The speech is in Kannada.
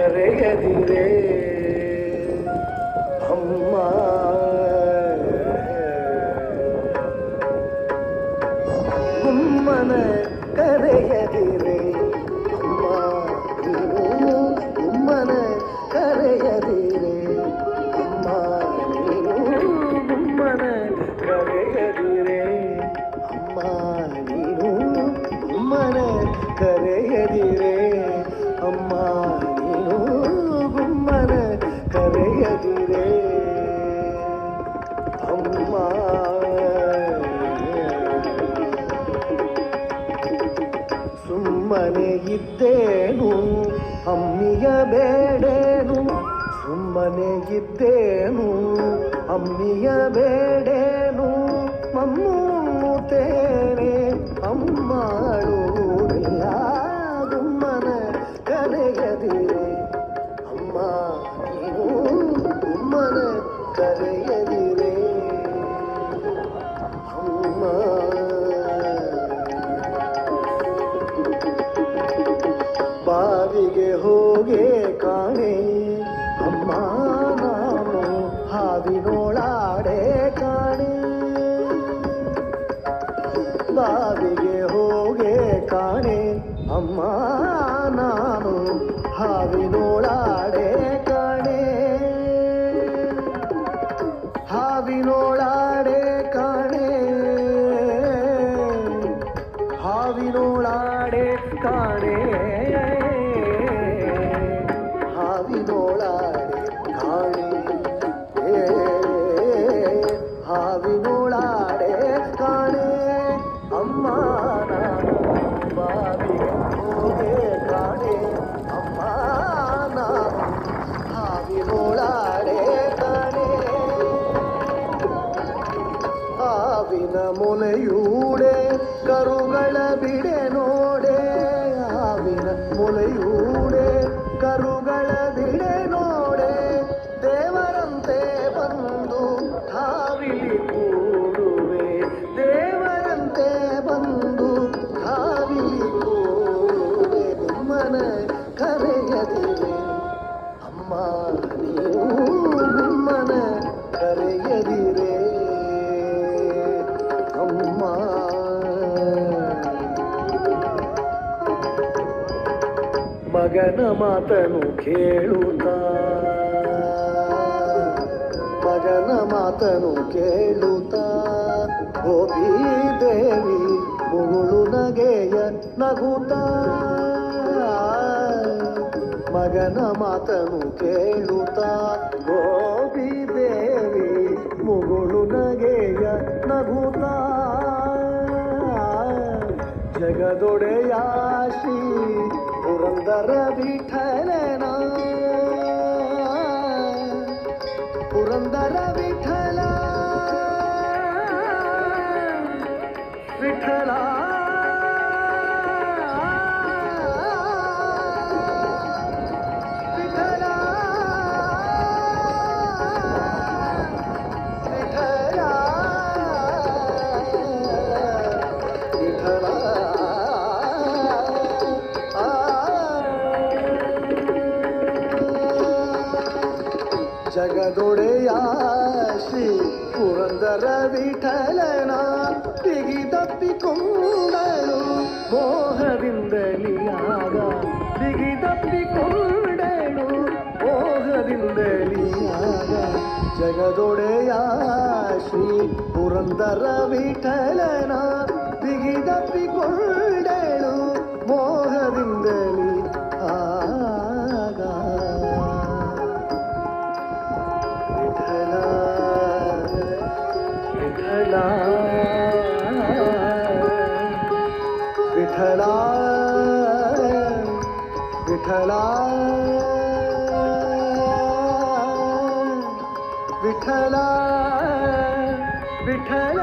ಕರೆಯದಿರೆ ಅಮ್ಮ. ಗುಮ್ಮನ ಕರೆಯದಿರೆ ಅಮ್ಮ ನೀನು, ಗುಮ್ಮನ ಕರೆಯದಿರೆ ಅಮ್ಮ ನೀನು, ಗುಮ್ಮನ ಕರೆಯದಿರೆ ಅಮ್ಮ ನೀನು, ಗುಮ್ಮನ ಕರೆಯದಿರೆ ಅಮ್ಮ ನೀನು, ಗುಮ್ಮನ ಕರೆಯದಿರೆ ಅಮ್ಮ. ಸುಮ್ಮನೆ ಇದ್ದೇನು ಅಮ್ಮಿಯ ಬೇಡೇನು, ಸುಮ್ಮನೆ ಇದ್ದೇನು ಅಮ್ಮಿಯ ಬೇಡೇನು, ಮಮ್ಮೂತೇನೆ ಅಮ್ಮಳುವುದಿಲ್ಲ. ಗುಮ್ಮನ ಕರೆಯದಿರೆ ಅಮ್ಮ ನೀನು, ಗುಮ್ಮನ ಕರೆಯದಿರೆ ಅಮ್ಮ. ಬಾವಿಗೆ ಹೋಗೆ ಕಾಣೆ ಅಮ್ಮ ನಾನು, ಹಾವಿನೋಳಾಡೆ ಕಾಣೆ. ಬಾವಿಗೆ ಹೋಗೆ ಕಾಣೆ ಅಮ್ಮ ನಾನು, ಹಾವಿನೋಳಾಡೆ ಕಾಣೆ. ಹಾವಿನೋಳಾಡೆ ಕಾಣೆ, ಹಾವಿನೋಳಾಡೆ ಕಾಣೆ, ಹಾವಿನೋಳಾಡೆ ಕಾಣೆ, ಹಾವಿನೋಳಾಡೆ ಕಾಣೆ ಅಮ್ಮ ನಾನು. ಬಾವಿಗೆ ಹೋಗೆ ಕಾಣೆ ಅಮ್ಮ ನಾನು, ಹಾವಿನೋಳಾಡೆ ಕಾಣೆ. ಹಾವಿನ ಮೊಲೆಯೂಡೆ ಕರುಗಳ ಬಿಡೆ ನೋಡೆ, ಹಾವಿನ ಮೊಲೆಯೂಡೆ ಕರುಗಳ ಬಿಡೆ ನೋಡೆ, ದೇವರಂತೆ ಬಂದು ಹಾವಿಲಿ ಕೂಡುವೆ, ದೇವರಂತೆ ಬಂದು ಹಾವಿಲಿ ಕೂಡುವೆ. ಗುಮ್ಮನ ಕರೆಯದಿರೆ ಅಮ್ಮ ನೀವು, ಗುಮ್ಮನ ಕರೆಯದಿರೆ ಅಮ್ಮ. ಮಗನ ಮಾತನು ಕೇಳುತ್ತಾ, ಮಗನ ಮಾತನು ಕೇಳುತ್ತಾ, ಗೋಪಿ ದೇವಿ ಮುಗುಳು ನಗೆಯ ನಗುತ್ತಾ. ಮಗನ ಮಾತನು ಕೇಳುತ್ತಾ, ಗೋಪಿ ದೇವಿ ಮುಗುಳು ನಗೆಯ ನಗುತ್ತಾ. ಜಗದೊಡೆಯ ಶ್ರೀ ಪುರಂದರ ವಿಠಲನ, ಪುರಂದರ ವಿಠಲ ವಿಠಲ ವಿಠಲ ವಿಠಲ ವಿಠಲ. ಜಗದೊಡೆಯ ಶ್ರೀ ಪುರಂದರ ವಿಠಲನ, ಬಿಗಿದಪ್ಪಿಕೊಂಡಳು ಮೋಹದಿಂದಲಿಯಾಗ, ಬಿಗಿದಪ್ಪಿಕೊಂಡಳು ಮೋಹದಿಂದಲಿಯಾಗ. ಜಗದೊಡೆಯ ಶ್ರೀ ಪುರಂದರ ವಿಠಲನ, ಬಿಗಿದಪ್ಪಿಕೊಂಡಳು ಮೋಹದಿಂದಲಿ ಆಗ. ವಿಠಲ ವಿಠಲ ವಿಠಲ ವಿಠಲ ವಿಠಲ.